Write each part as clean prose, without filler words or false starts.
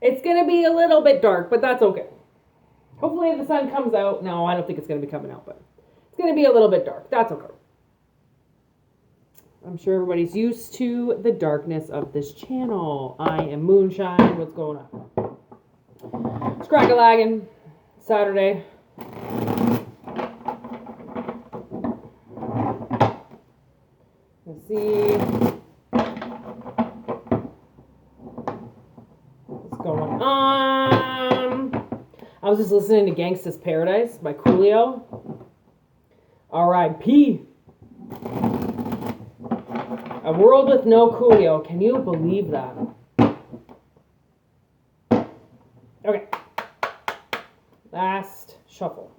It's going to be a little bit dark, but that's okay. Hopefully the sun comes out. No, I don't think it's going to be coming out, but it's going to be a little bit dark. That's okay. I'm sure everybody's used to the darkness of this channel. I am Moonshine. What's going on? It's crack-a-lagging. Saturday. Let's see what's going on. I was just listening to Gangsta's Paradise by Coolio. R.I.P. A world with no Coolio. Can you believe that? Okay. Last shuffle.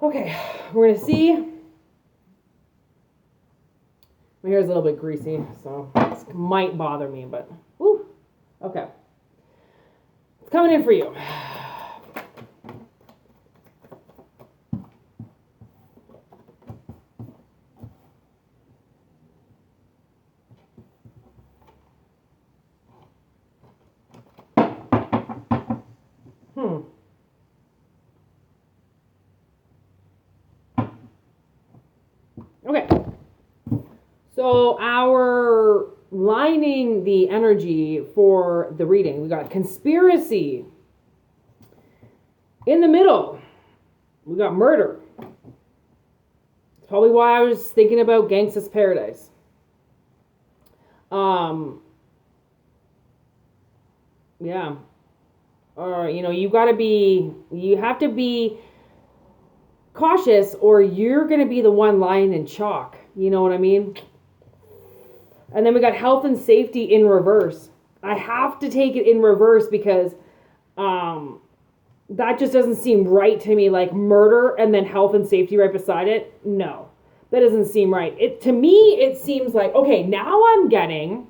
Okay, we're going to see. My hair's a little bit greasy, so this might bother me, but whew. Okay. It's coming in for you. Okay, so our lining the energy for the reading, we got conspiracy. In the middle, we got murder. It's probably why I was thinking about Gangsta's Paradise. Yeah. Or, you have to be cautious or you're going to be the one lying in chalk. You know what I mean? And then we got health and safety in reverse. I have to take it in reverse because that just doesn't seem right to me. Like murder and then health and safety right beside it. No, that doesn't seem right. To me, it seems like, okay, now I'm getting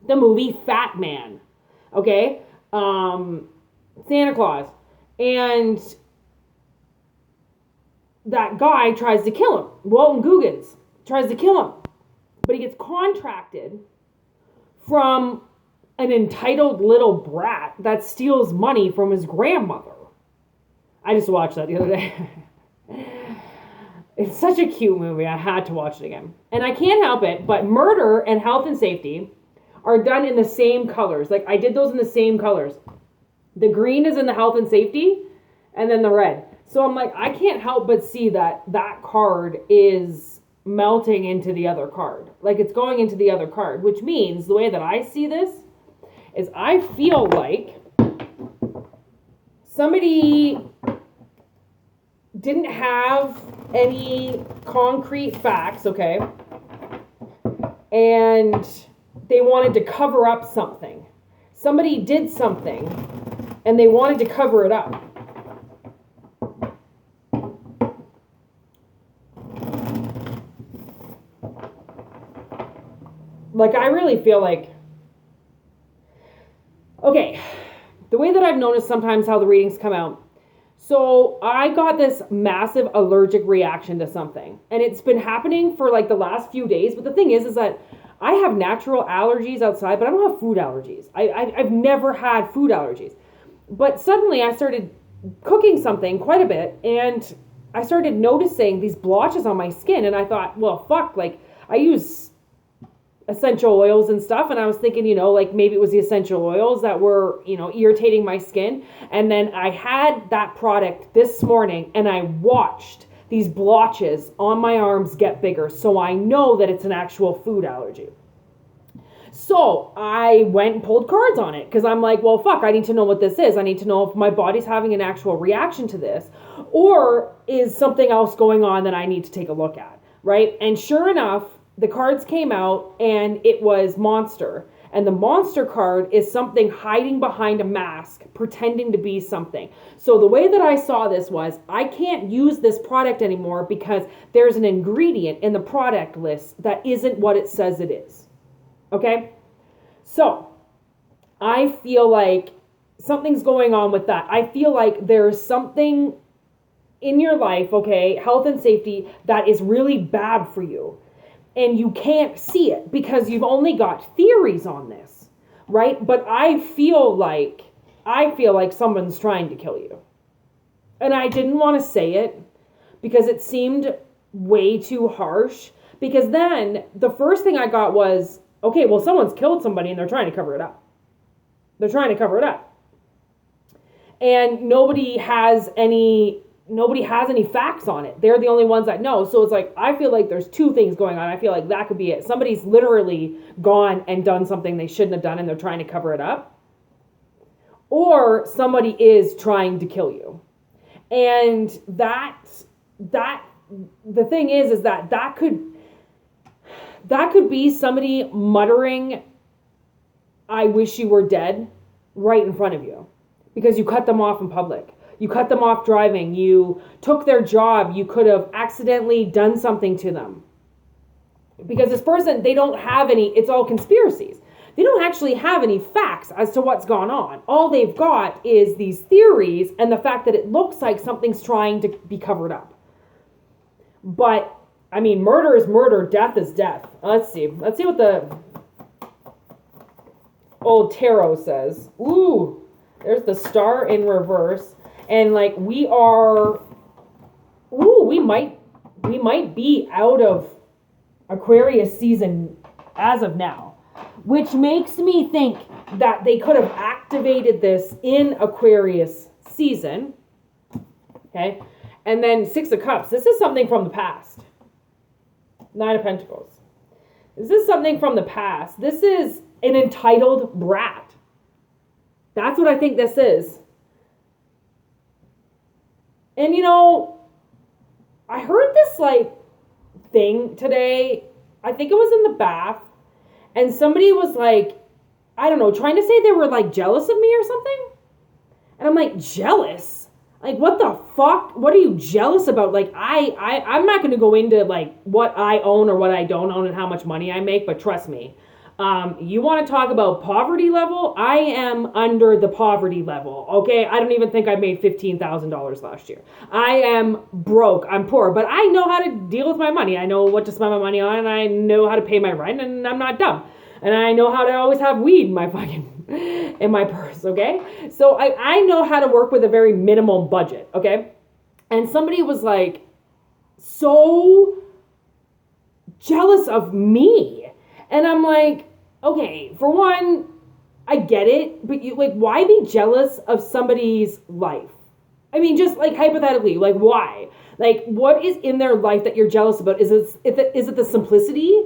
the movie Fat Man. Okay? Santa Claus. And that guy tries to kill him. Walton Goggins tries to kill him. But he gets contracted from an entitled little brat that steals money from his grandmother. I just watched that the other day. It's such a cute movie. I had to watch it again. And I can't help it, but murder and health and safety are done in the same colors. Like, I did those in the same colors. The green is in the health and safety, and then the red. So I'm like, I can't help but see that that card is melting into the other card. Like, it's going into the other card, which means the way that I see this is I feel like somebody didn't have any concrete facts, okay? And they wanted to cover up something. Somebody did something and they wanted to cover it up. Like, I really feel like, okay, the way that I've noticed sometimes how the readings come out. So I got this massive allergic reaction to something, and it's been happening for like the last few days. But the thing is that I have natural allergies outside, but I don't have food allergies. I've never had food allergies. But suddenly I started cooking something quite a bit, and I started noticing these blotches on my skin, and I thought, well, fuck, like, I use essential oils and stuff, and I was thinking, like, maybe it was the essential oils that were, irritating my skin. And then I had that product this morning, and I watched these blotches on my arms get bigger, so I know that it's an actual food allergy. So I went and pulled cards on it, because I'm like, well, fuck, I need to know what this is. I need to know if my body's having an actual reaction to this, or is something else going on that I need to take a look at, right? And sure enough, the cards came out, and it was monster. And the monster card is something hiding behind a mask, pretending to be something. So the way that I saw this was, I can't use this product anymore because there's an ingredient in the product list that isn't what it says it is. Okay? So I feel like something's going on with that. I feel like there's something in your life, okay, health and safety, that is really bad for you. and you can't see it because you've only got theories on this, right? But I feel like someone's trying to kill you. And I didn't want to say it because it seemed way too harsh. Because then the first thing I got was, okay, well, someone's killed somebody and they're trying to cover it up. They're trying to cover it up. And nobody has any facts on it. They're the only ones that know. So it's like, I feel like there's two things going on. I feel like that could be it. Somebody's literally gone and done something they shouldn't have done and they're trying to cover it up. Or somebody is trying to kill you. And the thing is that could be somebody muttering, I wish you were dead, right in front of you. Because you cut them off in public. You cut them off driving. You took their job. You could have accidentally done something to them. Because this person, they don't have any, it's all conspiracies. They don't actually have any facts as to what's gone on. All they've got is these theories and the fact that it looks like something's trying to be covered up. But, I mean, murder is murder, death is death. Let's see what the old tarot says. Ooh, there's the star in reverse. And like we might be out of Aquarius season as of now, which makes me think that they could have activated this in Aquarius season. Okay. And then 6 of Cups. This is something from the past. 9 of Pentacles. This is something from the past. This is an entitled brat. That's what I think this is. And you know, I heard this like thing today. I think it was in the bath. And somebody was like, I don't know, trying to say they were like jealous of me or something. And I'm like, jealous? Like, what the fuck? What are you jealous about? Like, I'm not going to go into like what I own or what I don't own and how much money I make, but trust me. You want to talk about poverty level? I am under the poverty level, okay? I don't even think I made $15,000 last year. I am broke. I'm poor, but I know how to deal with my money. I know what to spend my money on, and I know how to pay my rent, and I'm not dumb. And I know how to always have weed in my in my purse, okay? So I know how to work with a very minimum budget, okay? And somebody was like so jealous of me. And I'm like, okay, for one, I get it, but you like, why be jealous of somebody's life? I mean, just like hypothetically, like why? Like, what is in their life that you're jealous about? Is it the simplicity?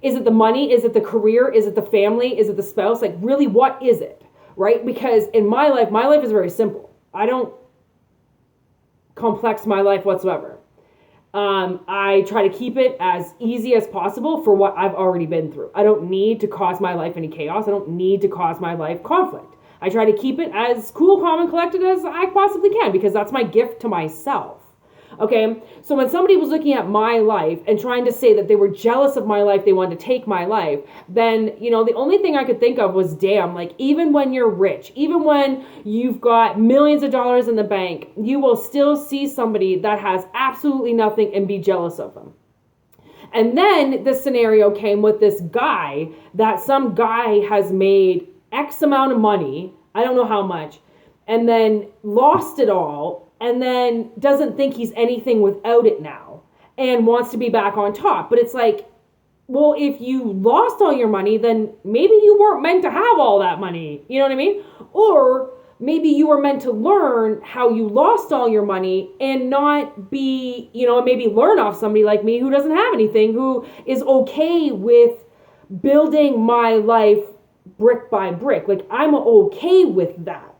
Is it the money? Is it the career? Is it the family? Is it the spouse? Like, really, what is it? Right? Because in my life is very simple. I don't complex my life whatsoever. I try to keep it as easy as possible for what I've already been through. I don't need to cause my life any chaos. I don't need to cause my life conflict. I try to keep it as cool, calm, and collected as I possibly can because that's my gift to myself. Okay, so when somebody was looking at my life and trying to say that they were jealous of my life, they wanted to take my life, then, you know, the only thing I could think of was, damn, like, even when you're rich, even when you've got millions of dollars in the bank, you will still see somebody that has absolutely nothing and be jealous of them. And then this scenario came with this guy that some guy has made X amount of money, I don't know how much, and then lost it all, and then doesn't think he's anything without it now and wants to be back on top. But it's like, well, if you lost all your money, then maybe you weren't meant to have all that money. You know what I mean? Or maybe you were meant to learn how you lost all your money and not be, you know, maybe learn off somebody like me who doesn't have anything, who is okay with building my life brick by brick. Like, I'm okay with that.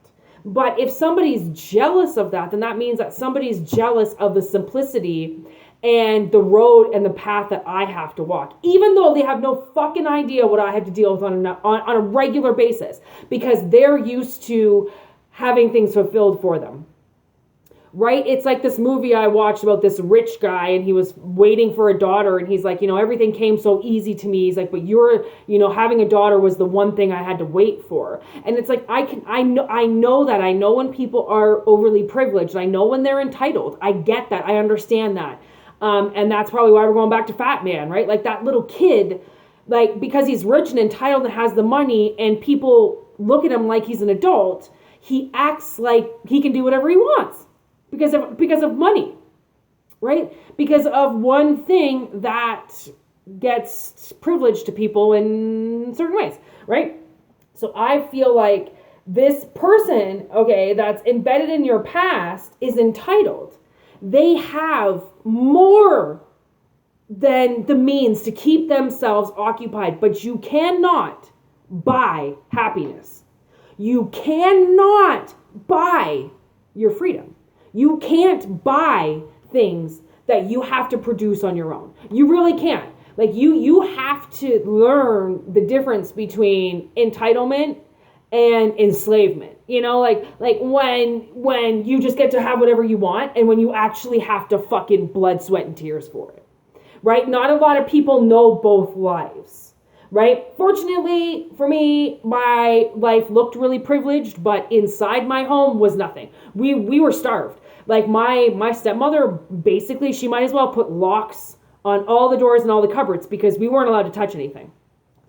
But if somebody's jealous of that, then that means that somebody's jealous of the simplicity and the road and the path that I have to walk, even though they have no fucking idea what I have to deal with on a regular basis, because they're used to having things fulfilled for them. Right? It's like this movie I watched about this rich guy, and he was waiting for a daughter, and he's like, you know, everything came so easy to me. He's like, but having a daughter was the one thing I had to wait for. And it's like, I know that. I know when people are overly privileged. I know when they're entitled. I get that. I understand that. And that's probably why we're going back to Fat Man, right? Like that little kid, like because he's rich and entitled and has the money and people look at him like he's an adult, he acts like he can do whatever he wants because of money, right? Because of one thing that gets privilege to people in certain ways, right? So I feel like this person, okay, that's embedded in your past is entitled. They have more than the means to keep themselves occupied, but you cannot buy happiness. You cannot buy your freedom. You can't buy things that you have to produce on your own. You really can't. Like you have to learn the difference between entitlement and enslavement. You know, like when you just get to have whatever you want and when you actually have to fucking blood, sweat, and tears for it. Right? Not a lot of people know both lives. Right? Fortunately for me, my life looked really privileged, but inside my home was nothing. We were starved. Like my stepmother, basically, she might as well put locks on all the doors and all the cupboards because we weren't allowed to touch anything.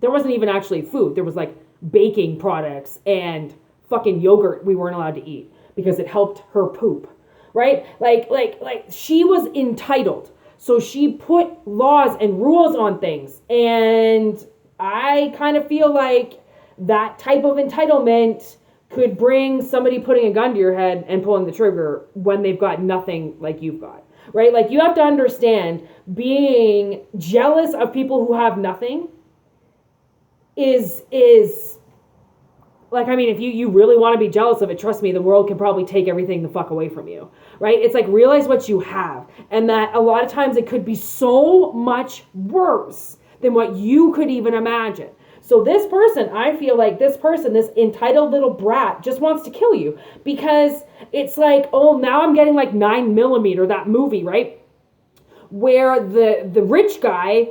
There wasn't even actually food. There was like baking products and fucking yogurt we weren't allowed to eat because it helped her poop. Right? Like she was entitled. So she put laws and rules on things. And I kind of feel like that type of entitlement could bring somebody putting a gun to your head and pulling the trigger when they've got nothing like you've got, right? Like you have to understand being jealous of people who have nothing is like, I mean, if you really want to be jealous of it, trust me, the world can probably take everything the fuck away from you, right? It's like realize what you have and that a lot of times it could be so much worse than what you could even imagine. So this person, I feel like this person, this entitled little brat just wants to kill you because it's like, oh, now I'm getting like 9mm, that movie, right? Where the rich guy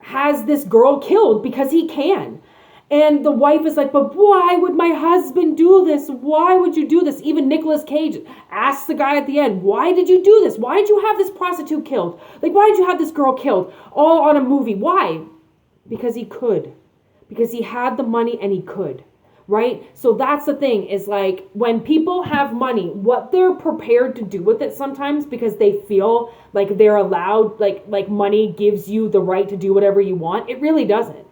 has this girl killed because he can. And the wife is like, but why would my husband do this? Why would you do this? Even Nicolas Cage asks the guy at the end, why did you do this? Why did you have this prostitute killed? Like, why did you have this girl killed? All on a movie. Why? Because he could. Because he had the money and he could, right? So that's the thing is like when people have money, what they're prepared to do with it sometimes because they feel like they're allowed, like money gives you the right to do whatever you want. It really doesn't.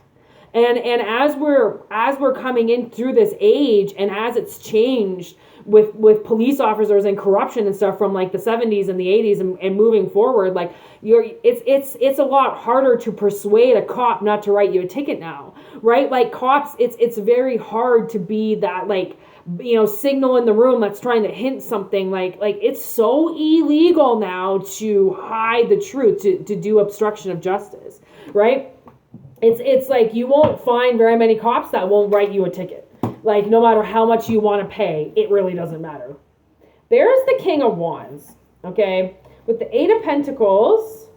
And as we're coming in through this age and as it's changed with police officers and corruption and stuff from like the 70s and the 80s and moving forward, like it's a lot harder to persuade a cop not to write you a ticket now, right? Like cops, it's very hard to be that like, you know, signal in the room that's trying to hint something like it's so illegal now to hide the truth, to do obstruction of justice, right? It's like you won't find very many cops that won't write you a ticket. Like, no matter how much you want to pay, it really doesn't matter. There's the King of Wands, okay? With the Eight of Pentacles,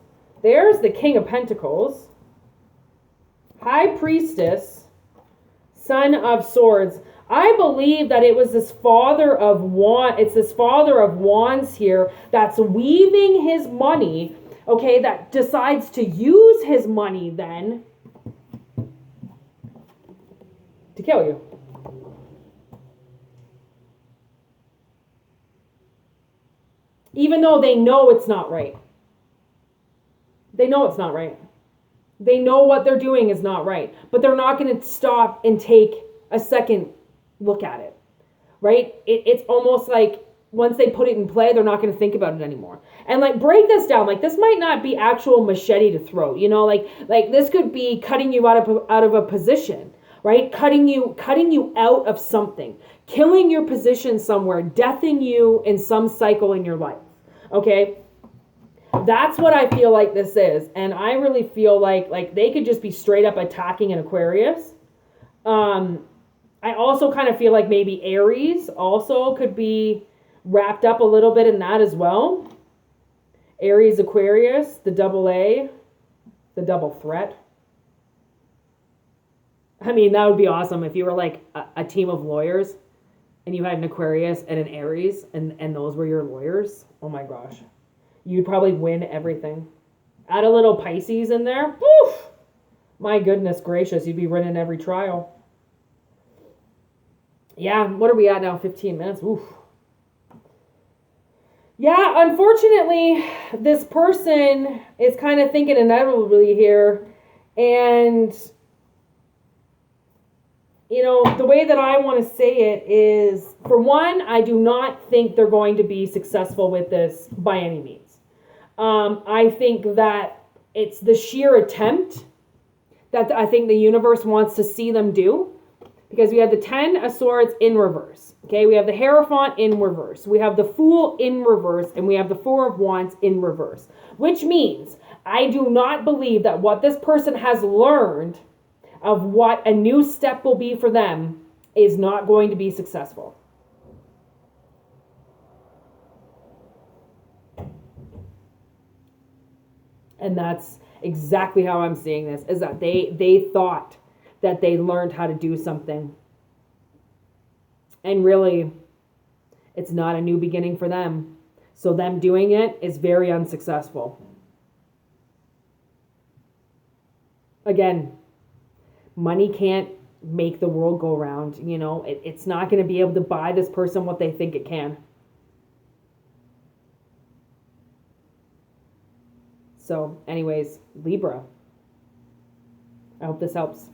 there's the King of Pentacles, High Priestess, Son of Swords. I believe that it was this Father of Wands, it's this Father of Wands here that's weaving his money, okay, that decides to use his money then to kill you. Even though they know it's not right. They know it's not right. They know what they're doing is not right. But they're not going to stop and take a second look at it. Right? It's almost like once they put it in play, they're not going to think about it anymore. And like break this down. Like this might not be actual machete to throat. You know, like this could be cutting you out of a position. Right? Cutting you out of something. Killing your position somewhere. Deathing you in some cycle in your life. Okay? That's what I feel like this is. And I really feel like they could just be straight up attacking an Aquarius. I also kind of feel like maybe Aries also could be wrapped up a little bit in that as well. Aries, Aquarius, the double A, the double threat. I mean, that would be awesome if you were like a team of lawyers and you had an Aquarius and an Aries and those were your lawyers. Oh my gosh. You'd probably win everything. Add a little Pisces in there. Woof! My goodness gracious, you'd be winning every trial. Yeah, what are we at now? 15 minutes. Oof. Yeah, unfortunately, this person is kind of thinking inevitably here. And, you know, the way that I want to say it is, for one, I do not think they're going to be successful with this by any means. I think that it's the sheer attempt that I think the universe wants to see them do. Because we have the 10 of Swords in reverse. Okay, we have the Hierophant in reverse. We have the Fool in reverse. And we have the Four of Wands in reverse. Which means I do not believe that what this person has learned of what a new step will be for them is not going to be successful. And that's exactly how I'm seeing this, is that they thought that they learned how to do something. And really, it's not a new beginning for them. So them doing it is very unsuccessful. Again, money can't make the world go round. You know, it's not going to be able to buy this person what they think it can. So anyways, Libra. I hope this helps.